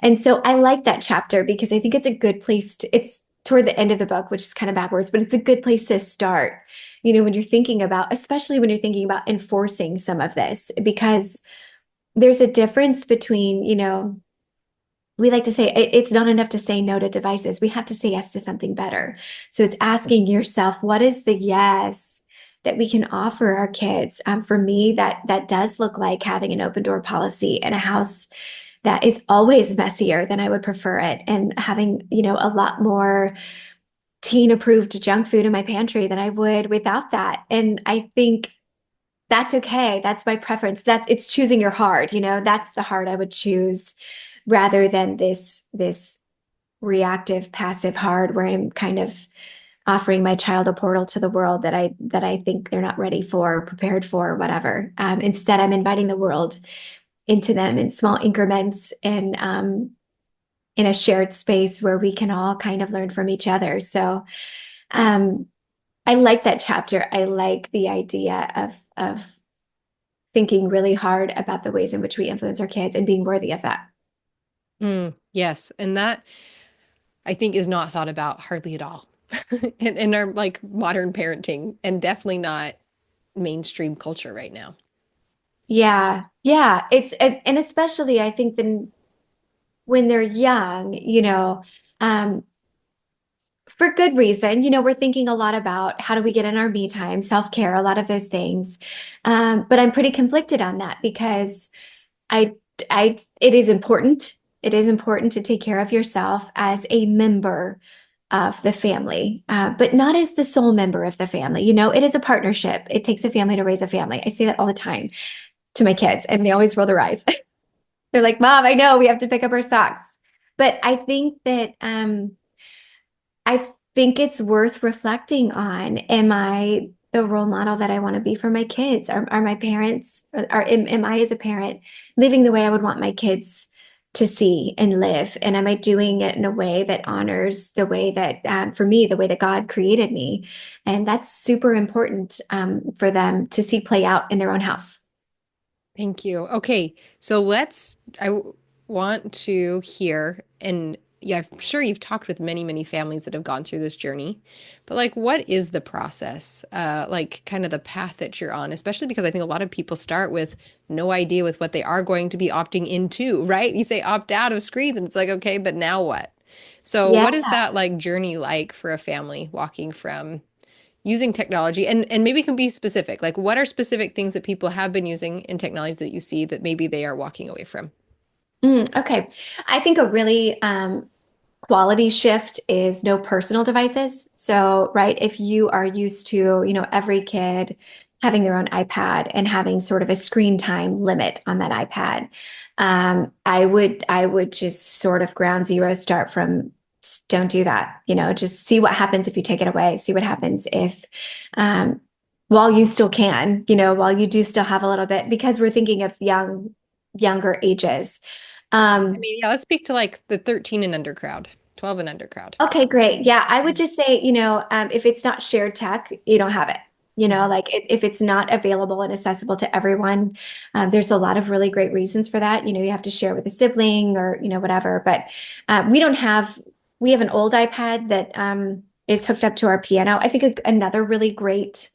And so I like that chapter because I think it's a good place it's toward the end of the book, which is kind of backwards, but it's a good place to start, when you're thinking about, especially when you're thinking about enforcing some of this, because there's a difference between, we like to say it's not enough to say no to devices. We have to say yes to something better. So it's asking yourself, what is the yes that we can offer our kids? For me, that does look like having an open door policy in a house that is always messier than I would prefer it, and having, a lot more teen approved junk food in my pantry than I would without that. And I think that's okay. That's my preference. It's choosing your hard, that's the hard I would choose rather than this reactive passive hard where I'm kind of offering my child a portal to the world that I think they're not ready for, prepared for, whatever. Instead, I'm inviting the world into them in small increments and in a shared space where we can all kind of learn from each other. So um, I like that chapter. I like the idea of thinking really hard about the ways in which we influence our kids and being worthy of that. Yes, and that I think is not thought about hardly at all in our like modern parenting and definitely not mainstream culture right now. Yeah, yeah. And especially I think then when they're young, um, for good reason. We're thinking a lot about how do we get in our me time, self-care, a lot of those things. But I'm pretty conflicted on that because I, it is important. It is important to take care of yourself as a member of the family, but not as the sole member of the family. It is a partnership. It takes a family to raise a family. I say that all the time to my kids, and they always roll their eyes. They're like, "Mom, I know we have to pick up our socks." But I think it's worth reflecting on. Am I the role model that I want to be for my kids? Are my parents, am I as a parent living the way I would want my kids to see and live? And am I doing it in a way that honors the way that, for me, the way that God created me? And that's super important for them to see play out in their own house. Thank you. Okay, so want to hear, and yeah, I'm sure you've talked with many, many families that have gone through this journey, but like, what is the process? Like, kind of the path that you're on, especially because I think a lot of people start with no idea with what they are going to be opting into, right? You say opt out of screens, and it's like, okay, but now what? So, Yeah. what is that like journey like for a family walking from using technology, and maybe it can be specific, like what are specific things that people have been using in technology that you see that maybe they are walking away from? Okay. I think a really quality shift is no personal devices. So, right, if you are used to, every kid having their own iPad and having sort of a screen time limit on that iPad, I would just sort of ground zero, start from don't do that. Just see what happens if you take it away. See what happens if, um, while you still can, while you do still have a little bit, because we're thinking of younger ages. I Um, mean, yeah, let's speak to like the 13 and under crowd, 12 and under crowd. Okay, great. Yeah, I would just say, if it's not shared tech, you don't have it. Mhm. Like if it's not available and accessible to everyone, there's a lot of really great reasons for that. You have to share with a sibling or, whatever. But we don't have, we have an old iPad that is hooked up to our piano. I think another really great,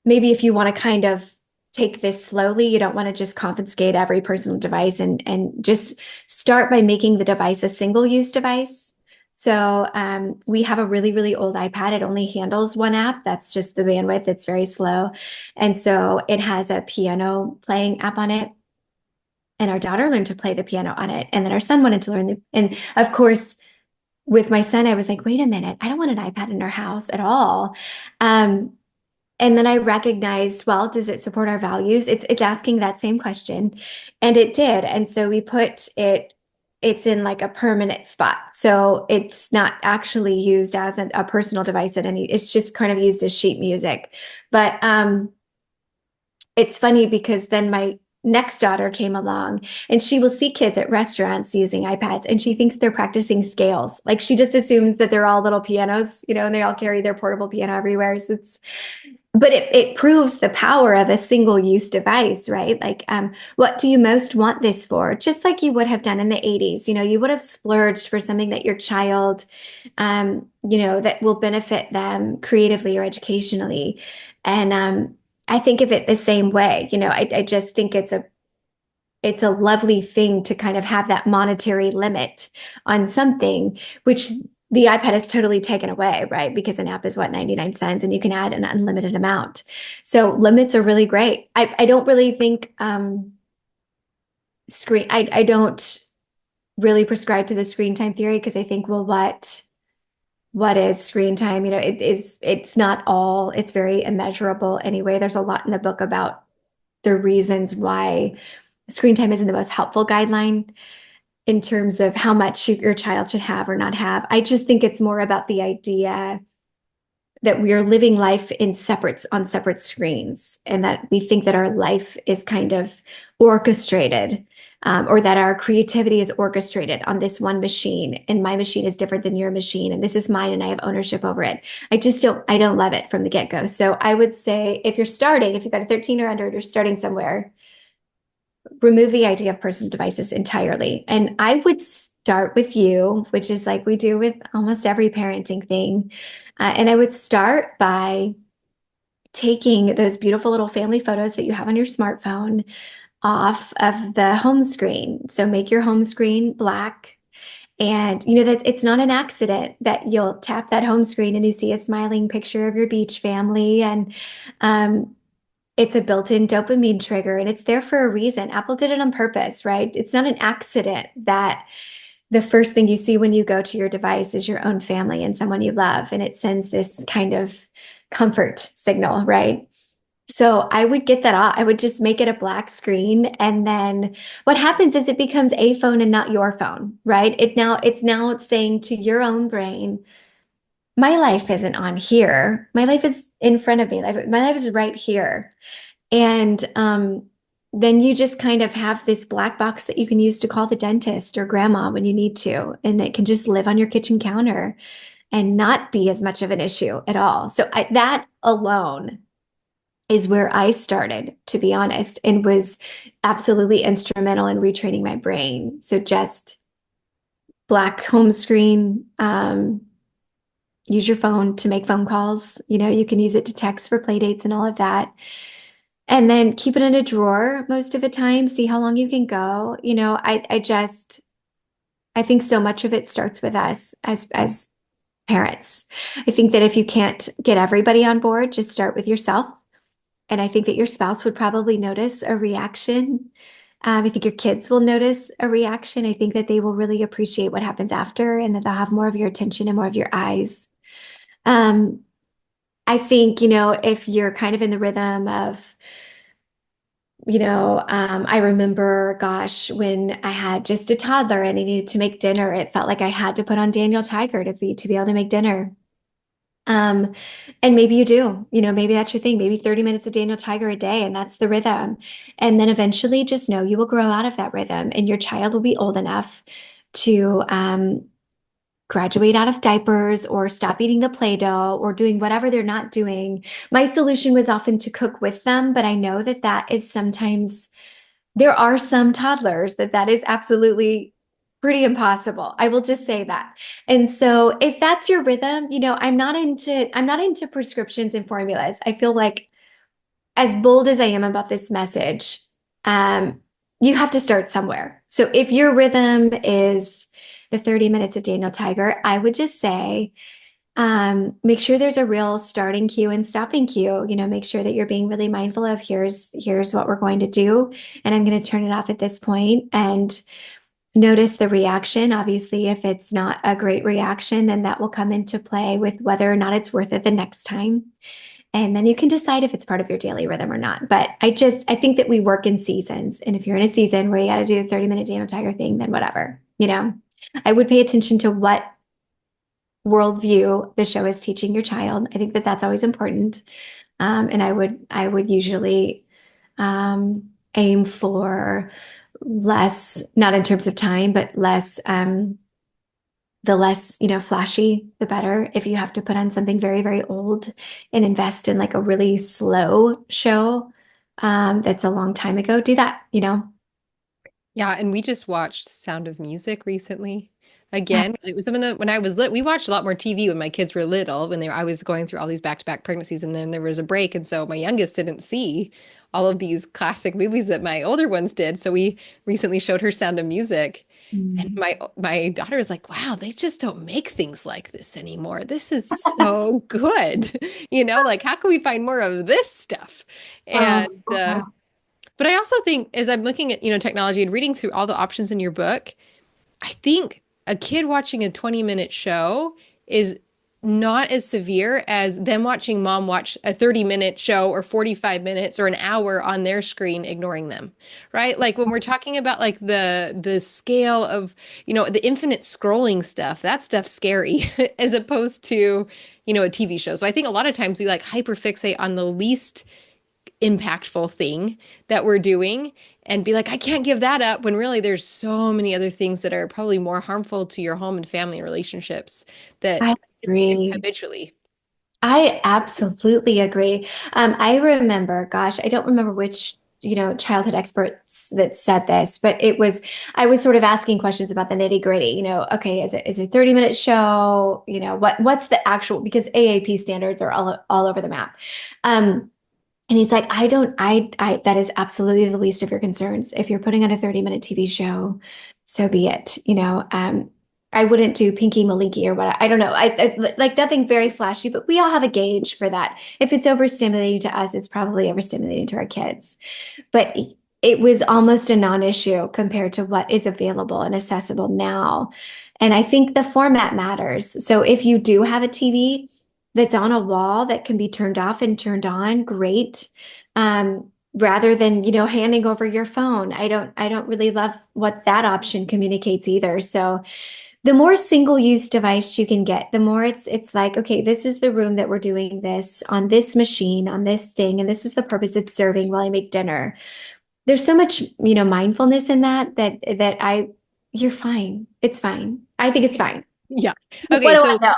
maybe if you want to kind of take this slowly, you don't want to just confiscate every personal device and just start by making the device a single-use device. So we have a really, really old iPad. It only handles one app. That's just the bandwidth. It's very slow. And so it has a piano playing app on it. And our daughter learned to play the piano on it. And then our son wanted to learn and of course, with my son, I was like, wait a minute, I don't want an iPad in our house at all. Um, and then I recognized, well, does it support our values? It's asking that same question. And it did. And so we put it's in like a permanent spot. So it's not actually used as a personal device at any, it's just kind of used as sheet music. But it's funny because then my next daughter came along and she will see kids at restaurants using iPads and she thinks they're practicing scales. Like she just assumes that they're all little pianos, and they all carry their portable piano everywhere. So but it proves the power of a single use device, right? Like, what do you most want this for? Just like you would have done in the 80s, you would have splurged for something that your child, that will benefit them creatively or educationally. And I think of it the same way. I just think it's a lovely thing to kind of have that monetary limit on something, which the iPad has totally taken away, right? Because an app is what, 99 cents, and you can add an unlimited amount. So limits are really great. I don't really think I don't really prescribe to the screen time theory because I think, well, what is screen time? It's not all, it's very immeasurable anyway. There's a lot in the book about the reasons why screen time isn't the most helpful guideline in terms of how much your child should have or not have. I just think it's more about the idea that we are living life on separate screens, and that we think that our life is kind of orchestrated, or that our creativity is orchestrated on this one machine, and my machine is different than your machine, and this is mine, and I have ownership over it. I don't love it from the get-go. So I would say if you've got a 13 or under, you're starting somewhere, remove the idea of personal devices entirely. And I would start with you, which is like we do with almost every parenting thing. And I would start by taking those beautiful little family photos that you have on your smartphone off of the home screen. So make your home screen black. And that it's not an accident that you'll tap that home screen and you see a smiling picture of your beach family. And it's a built-in dopamine trigger and it's there for a reason. Apple did it on purpose, right? It's not an accident that the first thing you see when you go to your device is your own family and someone you love, and it sends this kind of comfort signal, right? So I would get that off. I would just make it a black screen. And then what happens is it becomes a phone and not your phone, right? It's now saying to your own brain, my life isn't on here. My life is in front of me. My life is right here. And then you just kind of have this black box that you can use to call the dentist or grandma when you need to. And it can just live on your kitchen counter and not be as much of an issue at all. So that alone is where I started, to be honest, and was absolutely instrumental in retraining my brain. So just black home screen, use your phone to make phone calls. You can use it to text for play dates and all of that. And then keep it in a drawer most of the time, see how long you can go. I think so much of it starts with us as parents. I think that if you can't get everybody on board, just start with yourself. And I think that your spouse would probably notice a reaction. I think your kids will notice a reaction. I think that they will really appreciate what happens after and that they'll have more of your attention and more of your eyes. Um, I think, if you're kind of in the rhythm of, I remember, gosh, when I had just a toddler and I needed to make dinner, it felt like I had to put on Daniel Tiger to be able to make dinner. Um, and maybe you do, maybe that's your thing, maybe 30 minutes of Daniel Tiger a day, and that's the rhythm. And then eventually just know you will grow out of that rhythm and your child will be old enough to graduate out of diapers or stop eating the Play-Doh or doing whatever they're not doing. My solution was often to cook with them, but I know that that is sometimes, there are some toddlers that is absolutely pretty impossible. I will just say that. And so if that's your rhythm, I'm not into prescriptions and formulas. I feel like as bold as I am about this message, um, you have to start somewhere. So if your rhythm is the 30 minutes of Daniel Tiger, I would just say, make sure there's a real starting cue and stopping cue. Make sure that you're being really mindful of here's what we're going to do, and I'm going to turn it off at this point, and notice the reaction. Obviously, if it's not a great reaction, then that will come into play with whether or not it's worth it the next time. And then you can decide if it's part of your daily rhythm or not. But I think that we work in seasons. And if you're in a season where you got to do the 30-minute Daniel Tiger thing, then whatever. I would pay attention to what worldview the show is teaching your child. I think that that's always important. And I would usually aim for less, not in terms of time, but less, the less, flashy, the better. If you have to put on something very, very old and invest in like a really slow show, that's a long time ago, do that. Yeah, and we just watched Sound of Music recently. Again, it was something that when I was we watched a lot more TV when my kids were little, I was going through all these back-to-back pregnancies, and then there was a break, and so my youngest didn't see all of these classic movies that my older ones did. So we recently showed her Sound of Music, and Mm. my daughter is like, "Wow, they just don't make things like this anymore. This is so good." Like how can we find more of this stuff? And Oh, wow. but I also think as I'm looking at, technology and reading through all the options in your book, I think a kid watching a 20-minute show is not as severe as them watching mom watch a 30-minute show or 45 minutes or an hour on their screen ignoring them. Right? Like when we're talking about like the scale of, the infinite scrolling stuff, that stuff's scary as opposed to, a TV show. So I think a lot of times we like hyperfixate on the least impactful thing that we're doing and be like, I can't give that up when really there's so many other things that are probably more harmful to your home and family and relationships that I kids do agree. habitually. I absolutely agree. I remember, gosh, I don't remember which, childhood experts that said this, but I was sort of asking questions about the nitty gritty, okay, is it a 30-minute show? What's the actual, because AAP standards are all over the map. And he's like, that is absolutely the least of your concerns. If you're putting on a 30-minute TV show, so be it. I wouldn't do Pinky Maliki or what. I don't know. Like nothing very flashy, but we all have a gauge for that. If it's overstimulating to us, it's probably overstimulating to our kids. But it was almost a non-issue compared to what is available and accessible now. And I think the format matters. So if you do have a TV that's on a wall that can be turned off and turned on, great. Rather than, handing over your phone. I don't really love what that option communicates either. So The more single-use device you can get, the more it's like, okay, this is the room that we're doing this on this machine, on this thing, and this is the purpose it's serving while I make dinner. There's so much, mindfulness in that you're fine. It's fine. I think it's fine. Yeah. What Okay, do I know?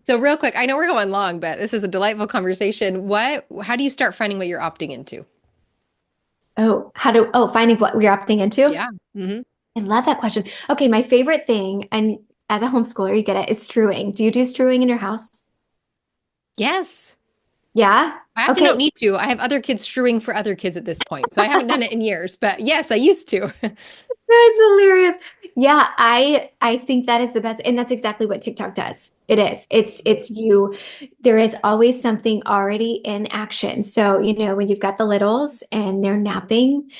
so real quick, I know we're going long, but this is a delightful conversation. How do you start finding what you're opting into? Finding what we're opting into? Yeah. Hmm. I love that question. Okay, my favorite thing, and as a homeschooler, you get it, is strewing. Do you do strewing in your house? Yes. Yeah? I often Okay. don't need to. I have other kids strewing for other kids at this point, so I haven't done it in years, but yes, I used to. That's hilarious. Yeah, I think that is the best, and that's exactly what TikTok does. It is. It's you. There is always something already in action. So, when you've got the littles and they're napping,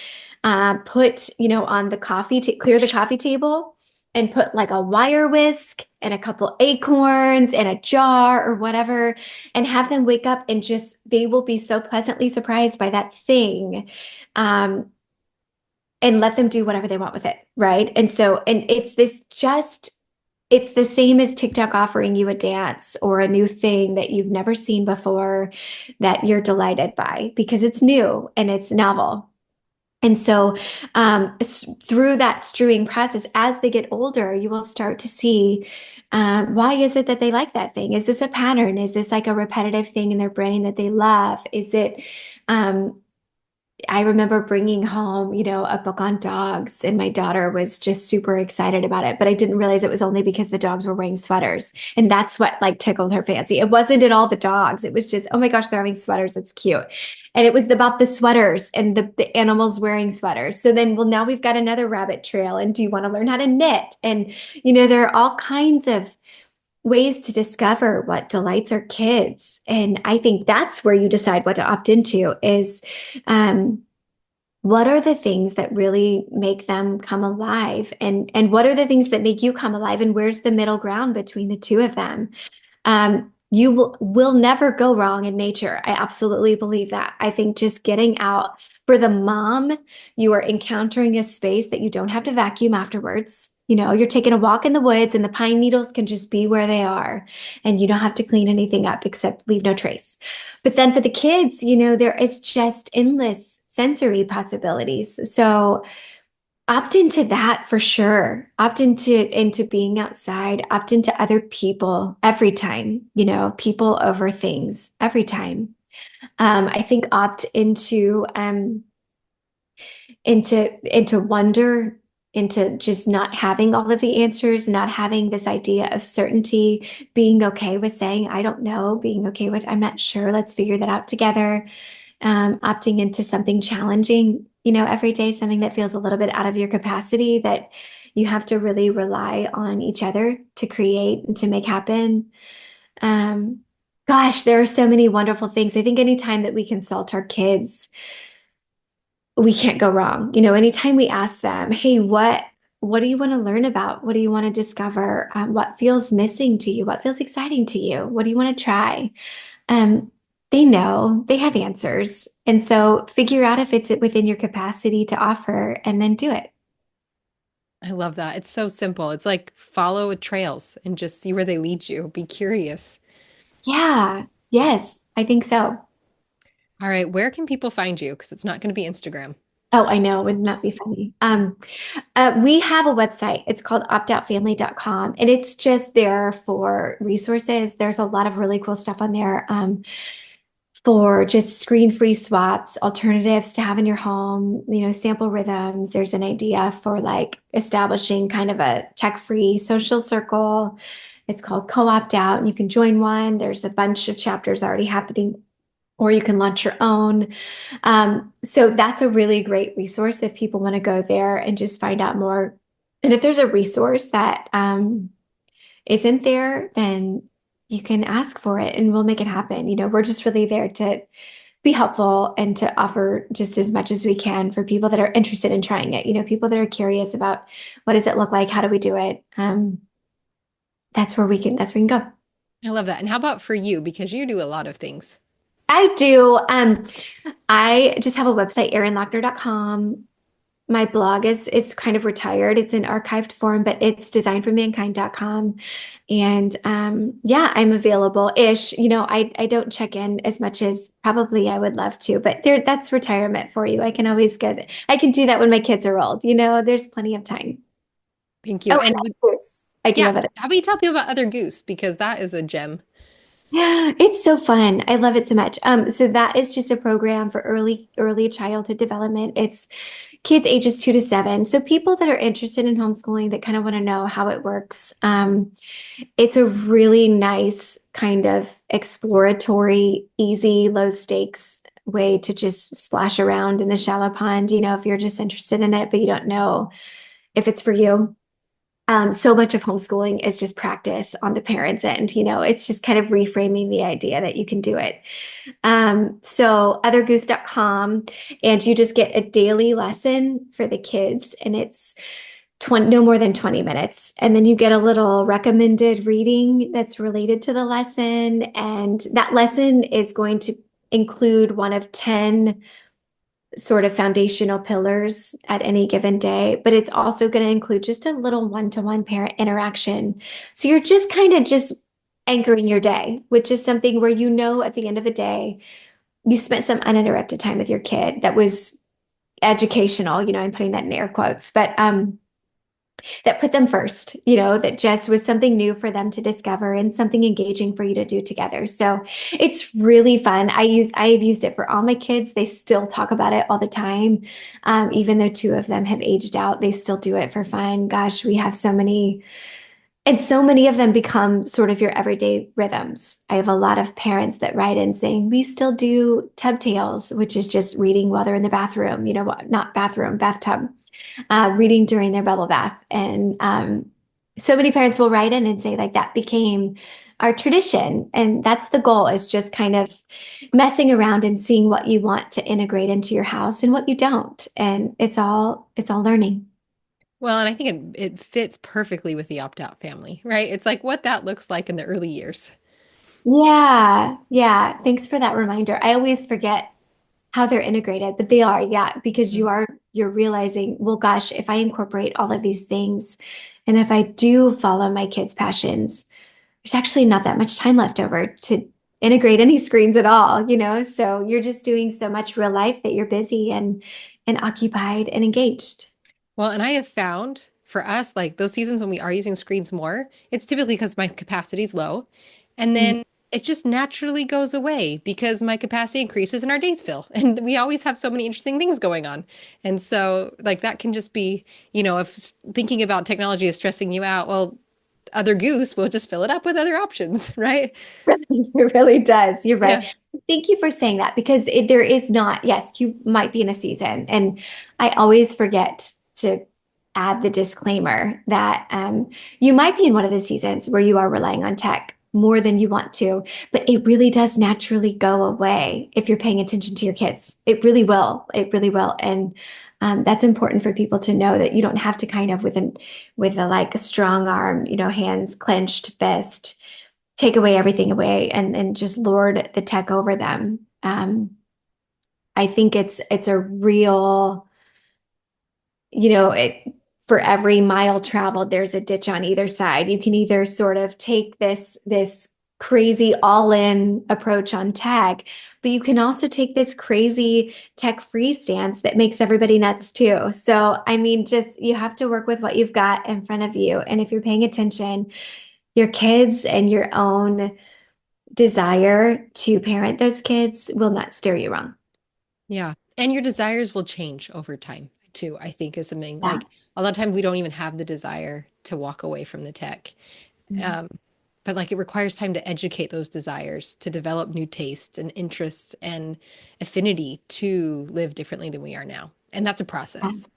put, on the clear the coffee table and put like a wire whisk and a couple acorns and a jar or whatever, and have them wake up and just they will be so pleasantly surprised by that thing. Um, and let them do whatever they want with it, right? And it's the same as TikTok offering you a dance or a new thing that you've never seen before that you're delighted by because it's new and it's novel. And so, through that strewing process, as they get older, you will start to see why is it that they like that thing? Is this a pattern? Is this like a repetitive thing in their brain that they love? Is it um, I remember bringing home, a book on dogs, and my daughter was just super excited about it. But I didn't realize it was only because the dogs were wearing sweaters. And that's what like tickled her fancy. It wasn't at all the dogs. It was just, oh my gosh, they're having sweaters. It's cute. And it was about the sweaters and the animals wearing sweaters. So then, well, now we've got another rabbit trail. And do you want to learn how to knit? And, there are all kinds of ways to discover what delights our kids. And I think that's where you decide what to opt into is um, what are the things that really make them come alive? And what are the things that make you come alive? And where's the middle ground between the two of them? You will never go wrong in nature. I absolutely believe that. I think just getting out for the mom, you are encountering a space that you don't have to vacuum afterwards. You're taking a walk in the woods and the pine needles can just be where they are. And you don't have to clean anything up except leave no trace. But then for the kids, there is just endless sensory possibilities. So opt into that for sure. Opt into being outside, opt into other people every time, people over things every time. I think opt into wonder, into just not having all of the answers, not having this idea of certainty, being okay with saying, I don't know, being okay with, I'm not sure, let's figure that out together. Opting into something challenging, every day, something that feels a little bit out of your capacity that you have to really rely on each other to create and to make happen. Um, Gosh, there are so many wonderful things. I think anytime that we consult our kids, we can't go wrong. Anytime we ask them, hey, what do you want to learn about? What do you want to discover? What feels missing to you? What feels exciting to you? What do you want to try? Um, they know, they have answers. And so figure out if it's within your capacity to offer and then do it. I love that. It's so simple. It's like follow trails and just see where they lead you. Be curious. Yeah. Yes, I think so. All right, where can people find you? Because it's not going to be Instagram. Oh, I know. Wouldn't that be funny? We have a website. It's called optoutfamily.com, and it's just there for resources. There's a lot of really cool stuff on there. For just screen-free swaps, alternatives to have in your home, sample rhythms. There's an idea for like establishing kind of a tech-free social circle. It's called Co-opt Out, and you can join one. There's a bunch of chapters already happening, or you can launch your own. So that's a really great resource if people want to go there and just find out more. And if there's a resource that isn't there, then you can ask for it and we'll make it happen. We're just really there to be helpful and to offer just as much as we can for people that are interested in trying it. People that are curious about what does it look like? How do we do it? That's where we can go. I love that. And how about for you? Because you do a lot of things. I do. I just have a website, erinlochner.com. my blog is kind of retired. It's in archived form, but it's designformankind.com. And yeah, I'm available-ish. I don't check in as much as probably I would love to, but that's retirement for you. I can always get I can do that when my kids are old. There's plenty of time. Thank you. Oh, And and of course, I do yeah, have it. how about you tell people about Other Goose because that is a gem. Yeah, it's so fun. I love it so much. So that is just a program for early childhood development. It's kids ages 2 to 7. So people that are interested in homeschooling that kind of want to know how it works. It's a really nice kind of exploratory, easy, low stakes way to just splash around in the shallow pond, if you're just interested in it, but you don't know if it's for you. So much of homeschooling is just practice on the parents' end. It's just kind of reframing the idea that you can do it. So othergoose.com, and you just get a daily lesson for the kids, and it's 20, no more than 20 minutes. And then you get a little recommended reading that's related to the lesson. And that lesson is going to include one of 10 sort of foundational pillars at any given day, but it's also going to include just a little one-to-one parent interaction. So you're just kind of just anchoring your day, which is something where at the end of the day, you spent some uninterrupted time with your kid that was educational. I'm putting that in air quotes, but that put them first, that just was something new for them to discover and something engaging for you to do together. So it's really fun. I've used it for all my kids. They still talk about it all the time. Even though two of them have aged out, they still do it for fun. Gosh, we have so many, and so many of them become sort of your everyday rhythms. I have a lot of parents that write in saying, we still do tub tales, which is just reading while they're in the bathroom, not bathroom, bathtub, reading during their bubble bath. And so many parents will write in and say, like, that became our tradition. And that's the goal, is just kind of messing around and seeing what you want to integrate into your house and what you don't. And it's all learning. Well, and I think it fits perfectly with the opt-out family, right? It's like what that looks like in the early years. Yeah. Yeah. Thanks for that reminder. I always forget how they're integrated, but they are, yeah, because Mm. you're realizing, well, gosh, if I incorporate all of these things and if I do follow my kids' passions, there's actually not that much time left over to integrate any screens at all. So you're just doing so much real life that you're busy and occupied and engaged. Well, and I have found for us, like those seasons when we are using screens more, it's typically because my capacity is low. And Mm. then it just naturally goes away because my capacity increases and our days fill. And we always have so many interesting things going on. And so, like, that can just be, if thinking about technology is stressing you out, well, Other Goose will just fill it up with other options, right? It really does. You're Yeah. right. Thank you for saying that, because there is not, yes, you might be in a season. And I always forget to add the disclaimer that you might be in one of the seasons where you are relying on tech more than you want to, but it really does naturally go away if you're paying attention to your kids. It really will. It really will. And that's important for people to know, that you don't have to kind of with a like a strong arm, hands clenched fist, take everything away and just lord the tech over them. I think it's a real, it for every mile traveled, there's a ditch on either side. You can either sort of take this crazy all-in approach on tech, but you can also take this crazy tech-free stance that makes everybody nuts too. So, I mean, just you have to work with what you've got in front of you. And if you're paying attention, your kids and your own desire to parent those kids will not steer you wrong. Yeah. And your desires will change over time too, I think is something Yeah. like a lot of times we don't even have the desire to walk away from the tech. Mhm. Um, but like it requires time to educate those desires, to develop new tastes and interests and affinity to live differently than we are now. And that's a process.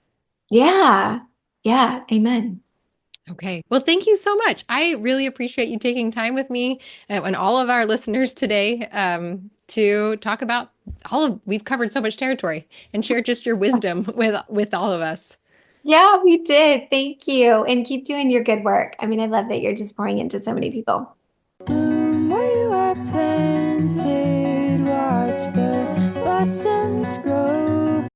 Yeah. Yeah. Amen. Okay. Well, thank you so much. I really appreciate you taking time with me and all of our listeners today to talk about we've covered so much territory and share just your wisdom with all of us. Yeah, we did. Thank you. And keep doing your good work. I mean, I love that you're just pouring into so many people. Where you are planted, watch the blossoms grow.